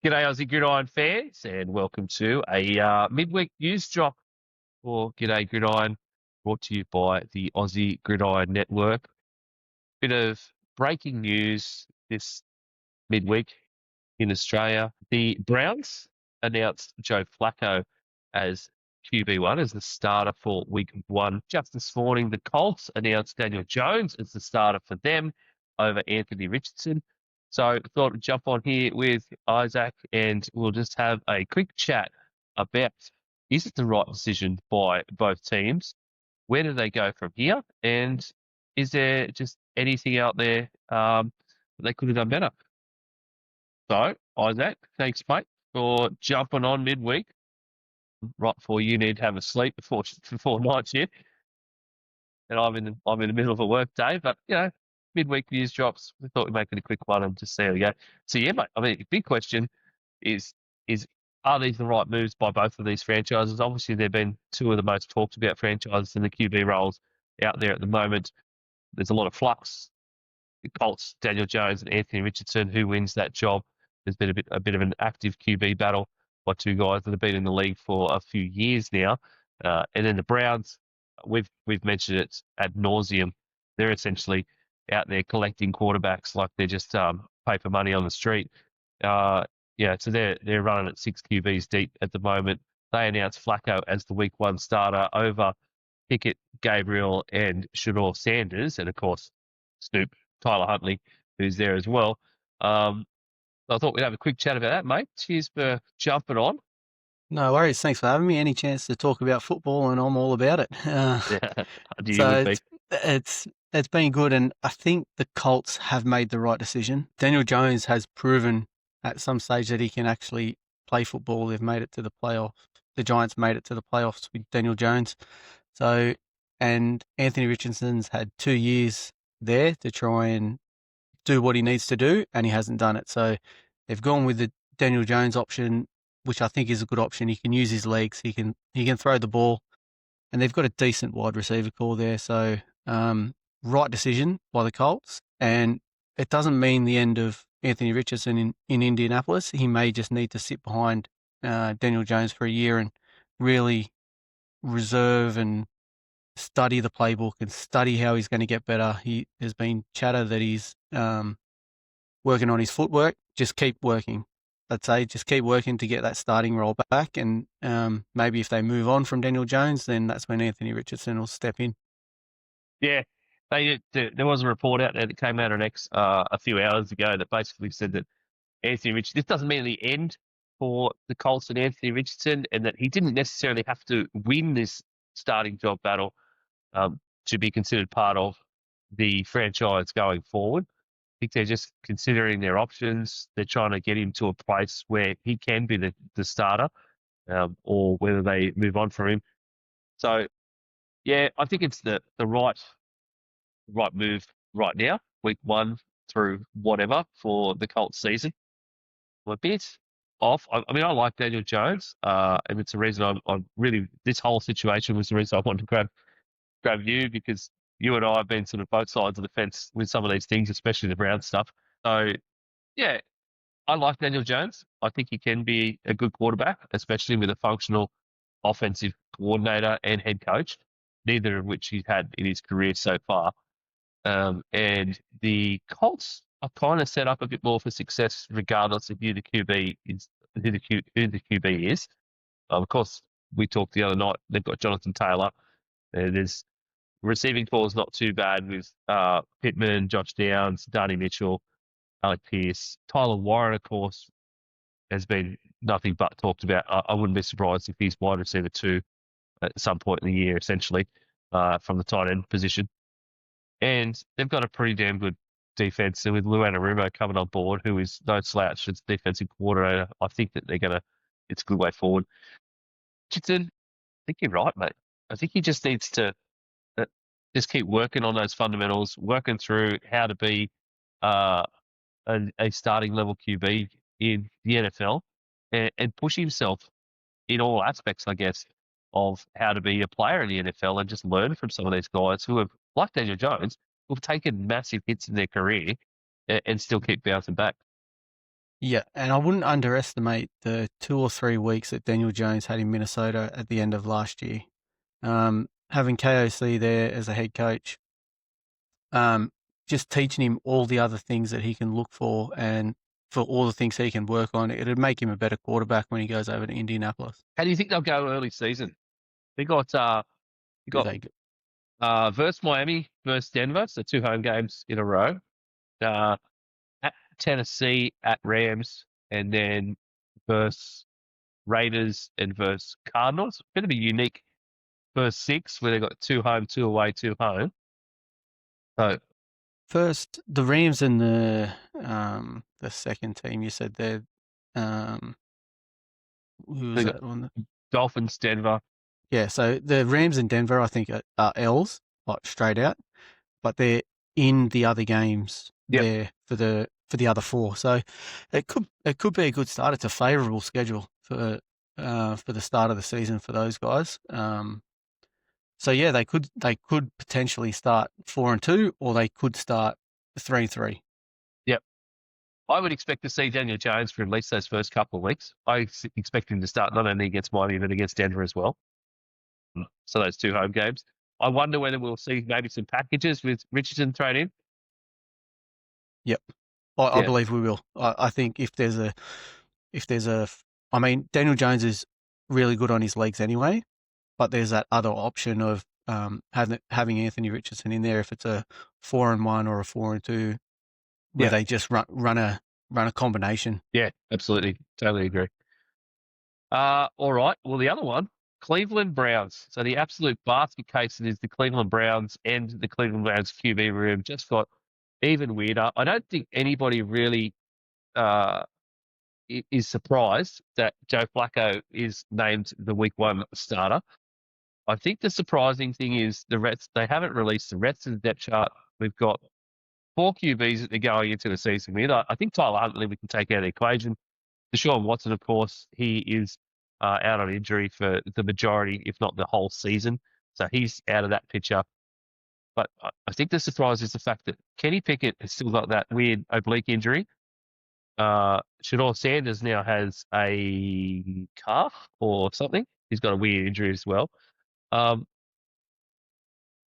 G'day, Aussie Gridiron fans, and welcome to a midweek news drop for G'day Gridiron, brought to you by the Aussie Gridiron Network. Bit of breaking news this midweek in Australia. The Browns announced Joe Flacco as QB1, as the starter for week one. Just this morning, the Colts announced Daniel Jones as the starter for them over Anthony Richardson. So thought I'd jump on here with Isaac and we'll just have a quick chat about, is it the right decision by both teams? Where do they go from here? And is there just anything out there that they could have done better? So, Isaac, thanks, mate, for jumping on midweek right before you need to have a sleep before night shift. And I'm in the middle of a work day, but midweek news drops. We thought we'd make it a quick one and just see how we go. So yeah, mate. I mean, the big question is are these the right moves by both of these franchises? Obviously, they've been two of the most talked about franchises in the QB roles out there at the moment. There's a lot of flux. The Colts, Daniel Jones and Anthony Richardson, who wins that job? There's been a bit of an active QB battle by two guys that have been in the league for a few years now. And then the Browns, we've mentioned it ad nauseum. They're essentially out there collecting quarterbacks like they're just paper money on the street. So they're running at 6 QBs deep at the moment. They announced Flacco as the week one starter over Pickett, Gabriel, and Shador Sanders, and of course Snoop, Tyler Huntley, who's there as well. So I thought we'd have a quick chat about that, mate. Cheers for jumping on. No worries. Thanks for having me. Any chance to talk about football, and I'm all about it. Yeah, I knew you would So be. it's been good, and I think the Colts have made the right decision. Daniel Jones has proven at some stage that he can actually play football. They've made it to the playoffs. The Giants made it to the playoffs with Daniel Jones. So, and Anthony Richardson's had 2 years there to try and do what he needs to do, and he hasn't done it. So they've gone with the Daniel Jones option, which I think is a good option. He can use his legs. He can throw the ball, and they've got a decent wide receiver core there. So right decision by the Colts, and it doesn't mean the end of Anthony Richardson in Indianapolis. He may just need to sit behind Daniel Jones for a year and really reserve and study the playbook and study how he's going to get better. There's been chatter that he's working on his footwork. Just keep working. I'd say just keep working to get that starting role back. And maybe if they move on from Daniel Jones, then that's when Anthony Richardson will step in. Yeah, there was a report out there that came out on X a few hours ago that basically said that Anthony Richardson, this doesn't mean the end for the Colts and Anthony Richardson, and that he didn't necessarily have to win this starting job battle to be considered part of the franchise going forward. I think they're just considering their options. They're trying to get him to a place where he can be the starter, or whether they move on from him. So, yeah, I think it's the right move right now, week one through whatever for the Colts season. I'm a bit off. I mean, I like Daniel Jones, and it's the reason I'm really, this whole situation was the reason I wanted to grab you, because you and I have been sort of both sides of the fence with some of these things, especially the Brown stuff. So, yeah, I like Daniel Jones. I think he can be a good quarterback, especially with a functional offensive coordinator and head coach, neither of which he's had in his career so far. And the Colts are kind of set up a bit more for success, regardless of who the QB is. Who the QB is. Of course, we talked the other night. They've got Jonathan Taylor. There's receiving core is not too bad with Pittman, Josh Downs, Darnay Mitchell, Alec Pierce, Tyler Warren. Of course, has been nothing but talked about. I wouldn't be surprised if he's wide receiver 2 at some point in the year, essentially, from the tight end position. And they've got a pretty damn good defense. And with Lou Anarumo coming on board, who is no slouch as defensive coordinator, I think that it's a good way forward. Richardson, I think you're right, mate. I think he just needs to just keep working on those fundamentals, working through how to be a starting level QB in the NFL, and push himself in all aspects, I guess, of how to be a player in the NFL, and just learn from some of these guys who have, like Daniel Jones, who've taken massive hits in their career and still keep bouncing back. Yeah, and I wouldn't underestimate the 2 or 3 weeks that Daniel Jones had in Minnesota at the end of last year. Having KOC there as a head coach, just teaching him all the other things that he can look for and for all the things he can work on, it'd make him a better quarterback when he goes over to Indianapolis. How do you think they'll go early season? They got you Do got they go? versus Miami, versus Denver, so 2 home games in a row. Uh, at Tennessee, at Rams, and then versus Raiders and versus Cardinals. Bit of a unique first 6 where they got 2 home, 2 away, 2 home. So First, the Rams and the second team, you said they're, who was they got that one? Dolphins, Denver. Yeah, so the Rams and Denver, I think, are L's, like straight out, but they're in the other games Yep. there for the other 4. So it could be a good start. It's a favourable schedule for the start of the season for those guys. So yeah, they could potentially start 4-2, or they could start 3-3. Yep. I would expect to see Daniel Jones for at least those first couple of weeks. I expect him to start not only against Miami, but against Denver as well. So those 2 home games. I wonder whether we'll see maybe some packages with Richardson thrown in. Yep, I Yeah. believe we will. I think if there's a, I mean, Daniel Jones is really good on his legs anyway, but there's that other option of having Anthony Richardson in there if it's a 4-1 or a 4-2, where they just run a combination. Yeah, absolutely. Totally agree. All right. Well, the other one, Cleveland Browns. So the absolute basket case is the Cleveland Browns and the Cleveland Browns QB room just got even weirder. I don't think anybody really is surprised that Joe Flacco is named the Week 1 starter. I think the surprising thing is they haven't released the rest of the depth chart. We've got 4 QBs that they're going into the season with. I think Tyler Huntley we can take out of the equation. Deshaun Watson, of course, he is out on injury for the majority, if not the whole season. So he's out of that picture. But I think the surprise is the fact that Kenny Pickett has still got that weird oblique injury. Shador Sanders now has a calf or something. He's got a weird injury as well.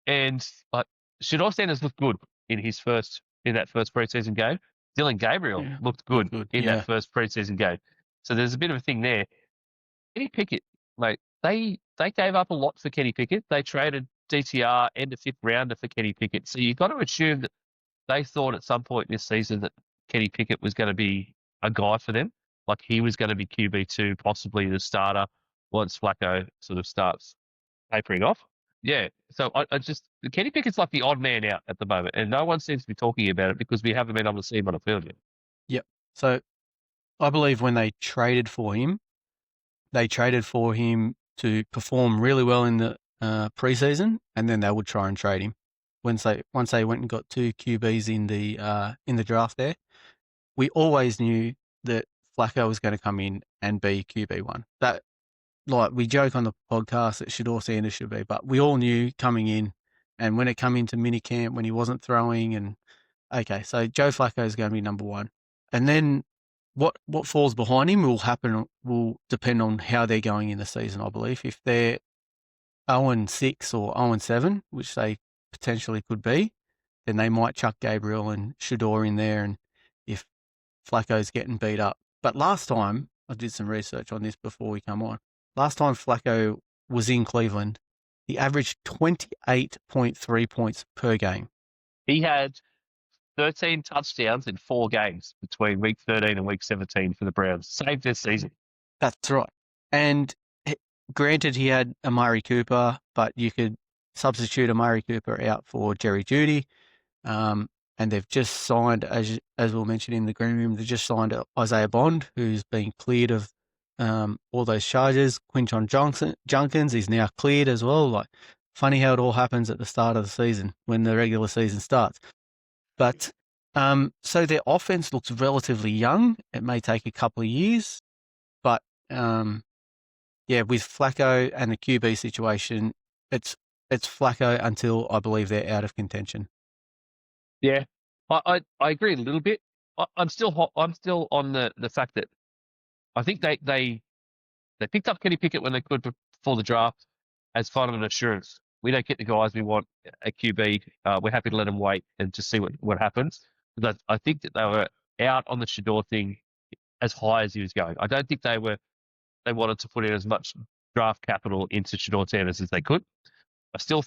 And Shador Sanders looked good in that first preseason game. Dylan Gabriel looked good in that first preseason game. So there's a bit of a thing there. Kenny Pickett, mate, they gave up a lot for Kenny Pickett. They traded DTR and a 5th rounder for Kenny Pickett. So you've got to assume that they thought at some point this season that Kenny Pickett was going to be a guy for them. Like he was going to be QB2, possibly the starter once Flacco sort of starts tapering off. Yeah. So Kenny Pickett's like the odd man out at the moment, and no one seems to be talking about it because we haven't been able to see him on a field yet. Yep. So I believe when they traded for him to perform really well in the preseason, and then they would try and trade him. Once they went and got 2 QBs in the draft there, we always knew that Flacco was going to come in and be QB1. That, like, we joke on the podcast that Shador Sanders should be, but we all knew coming in, and when it come into minicamp when he wasn't throwing, and okay, so Joe Flacco is going to be number 1, and then what falls behind him will depend on how they're going in the season. I believe if they're 0-6 or 0-7, which they potentially could be, then they might chuck Gabriel and Shador in there, and if Flacco's getting beat up. But last time, I did some research on this before we come on. Last time Flacco was in Cleveland, he averaged 28.3 points per game. He had 13 touchdowns in 4 games between week 13 and week 17 for the Browns. Saved their season. That's right. And granted, he had Amari Cooper, but you could substitute Amari Cooper out for Jerry Jeudy. And they've just signed, as we'll mention in the green room, they've just signed Isaiah Bond, who's been cleared of all those charges. Quinton Junkins is now cleared as well. Like, funny how it all happens at the start of the season when the regular season starts. But so their offense looks relatively young. It may take a couple of years, but with Flacco and the QB situation, it's Flacco until I believe they're out of contention. Yeah, I agree a little bit. I'm still on the fact that I think they picked up Kenny Pickett when they could before the draft as kind of an assurance. We don't get the guys we want at QB. We're happy to let them wait and just see what happens. But I think that they were out on the Shador thing as high as he was going. I don't think they wanted to put in as much draft capital into Shador Sanders as they could. I'm still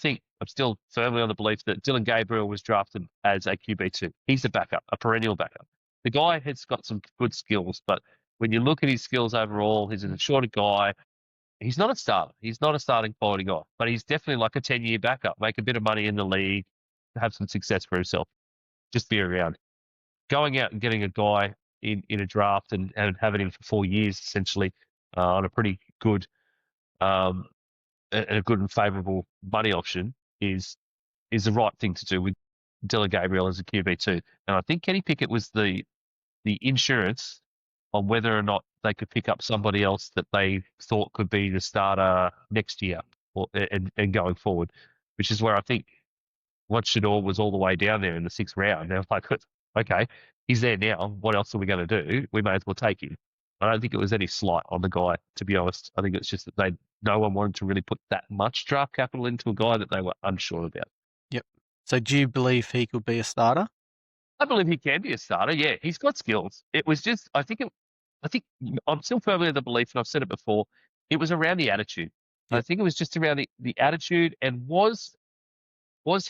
firmly on the belief that Dylan Gabriel was drafted as a QB2. He's a backup, a perennial backup. The guy has got some good skills, but when you look at his skills overall, he's a shorter guy. He's not a starter. He's not a starting quality guy, but he's definitely like a 10-year backup, make a bit of money in the league, have some success for himself, just be around. Going out and getting a guy in a draft and having him for 4 years essentially on a pretty good um, a good and favourable money option is the right thing to do with Dylan Gabriel as a QB2. And I think Kenny Pickett was the insurance on whether or not they could pick up somebody else that they thought could be the starter next year and going forward, which is where I think once Shador was all the way down there in the 6th round, they're like, okay, he's there now. What else are we going to do? We may as well take him. I don't think it was any slight on the guy, to be honest. I think it's just that no one wanted to really put that much draft capital into a guy that they were unsure about. Yep. So do you believe he could be a starter? I believe he can be a starter. Yeah, he's got skills. It was just, I think I'm still firmly of the belief, and I've said it before, it was around the attitude. Yep. I think it was just around the attitude, and was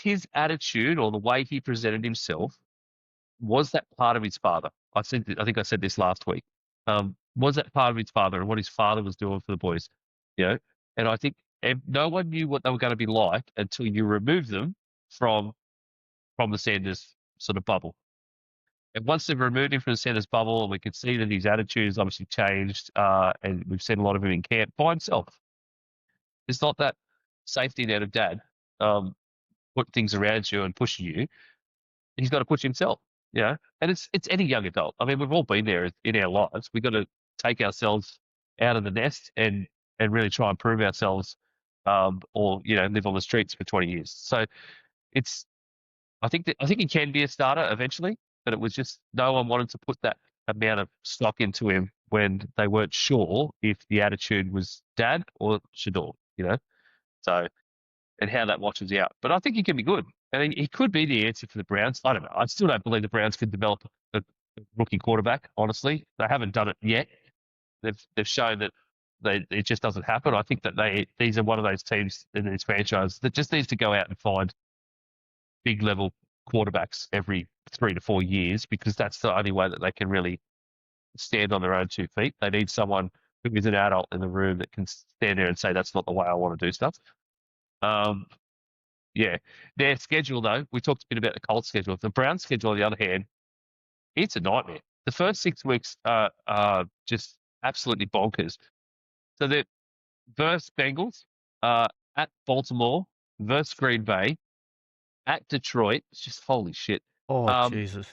his attitude or the way he presented himself, was that part of his father? I think I said this last week. Was that part of his father and what his father was doing for the boys? And I think no one knew what they were going to be like until you remove them from the Sanders sort of bubble. And once they've removed him from the Sanders bubble, and we could see that his attitude has obviously changed, and we've seen a lot of him in camp by himself. It's not that safety net of dad putting things around you and pushing you. He's got to push himself. And it's any young adult. I mean, we've all been there in our lives. We've got to take ourselves out of the nest and really try and prove ourselves, or live on the streets for 20 years. So I think he can be a starter eventually, but it was just no one wanted to put that amount of stock into him when they weren't sure if the attitude was dad or Shador. So, and how that washes out. But I think he can be good. And he could be the answer for the Browns. I don't know. I still don't believe the Browns could develop a rookie quarterback, honestly. They haven't done it yet. They've shown that it just doesn't happen. I think that these are one of those teams in this franchise that just needs to go out and find big level quarterbacks every 3 to 4 years, because that's the only way that they can really stand on their own 2 feet. They need someone who is an adult in the room that can stand there and say, that's not the way I want to do stuff. Yeah. Their schedule, though, we talked a bit about the Colts schedule. The Browns schedule, on the other hand, it's a nightmare. The first 6 weeks are just absolutely bonkers. So they're versus Bengals, at Baltimore, versus Green Bay, at Detroit. It's just holy shit. Oh, Jesus.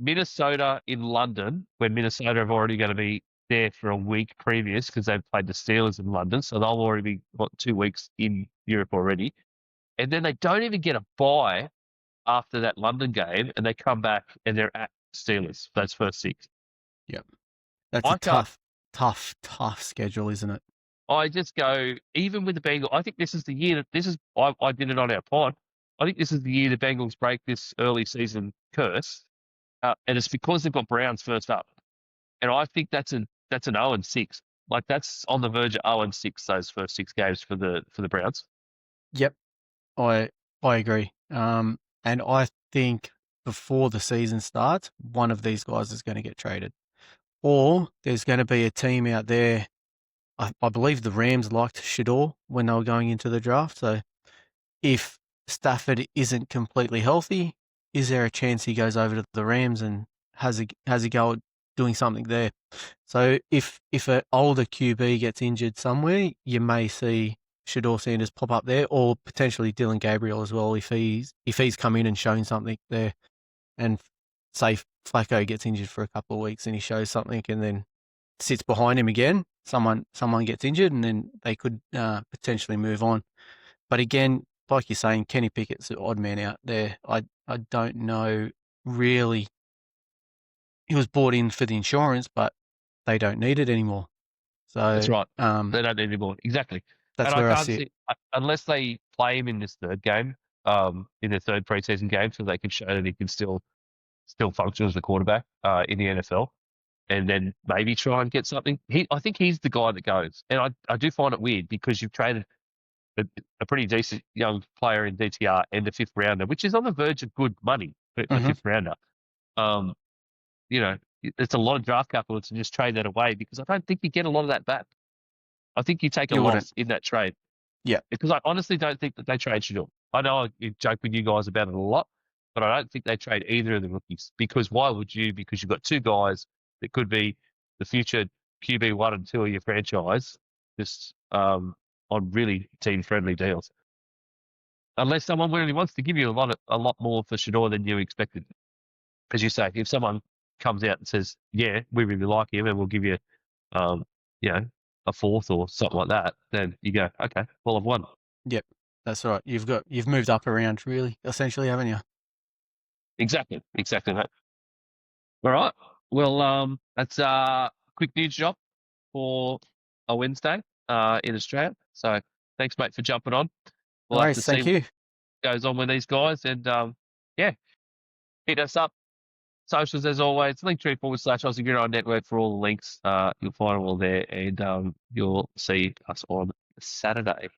Minnesota in London, when Minnesota have already going to be there for a week previous because they've played the Steelers in London. So they'll already be, 2 weeks in Europe already. And then they don't even get a bye after that London game, and they come back and they're at Steelers for those first 6. Yep. That's a tough schedule, isn't it? I just go, even with the Bengals, I think this is the year I did it on our pod. I think this is the year the Bengals break this early season curse. And it's because they've got Browns first up. And I think that's an 0-6. Like, that's on the verge of 0-6, those first 6 games for the Browns. Yep. I agree. And I think before the season starts, one of these guys is going to get traded. Or there's going to be a team out there. I believe the Rams liked Shador when they were going into the draft. So if Stafford isn't completely healthy, is there a chance he goes over to the Rams and has a go at doing something there? So if an older QB gets injured somewhere, you may see Shador Sanders pop up there, or potentially Dylan Gabriel as well if he's come in and shown something there. And say Flacco gets injured for a couple of weeks and he shows something and then sits behind him again, someone gets injured and then they could potentially move on. But again, like you're saying, Kenny Pickett's the odd man out there. I don't know really he was bought in for the insurance, but they don't need it anymore. So That's right. They don't need anymore. Exactly. that's And I where I can't see it. see unless they play him in this third game, in the third preseason game, so they can show that he can still function as a quarterback in the NFL, and then maybe try and get something. I think he's the guy that goes, and I do find it weird because you've traded a pretty decent young player in DTR and a fifth rounder, which is on the verge of good money for the fifth rounder. You know, it's a lot of draft capital to just trade that away because I don't think you get a lot of that back. I think you take a You loss wouldn't. in that trade. Yeah. Because I honestly don't think that they trade Shador. I know I joke with you guys about it a lot, but I don't think they trade either of the rookies. Because why would you? Because you've got two guys that could be the future QB 1 and 2 of your franchise, just on really team-friendly deals. Unless someone really wants to give you a lot more for Shador than you expected. As you say, if someone comes out and says, yeah, we really like him and we'll give you, you know, a fourth or something like that, then you go, okay, well, I've won. Yep, that's right. You've moved up around, really, essentially, haven't you? Exactly, mate. All right. Well, that's a quick news drop for a Wednesday in Australia. So thanks, mate, for jumping on. No We'll have worries, to see thank you. what goes on with these guys. And, yeah, hit us up. Socials, as always, Linktree/Aussie Gridiron Network for all the links. You'll find them all there, and you'll see us on Saturday.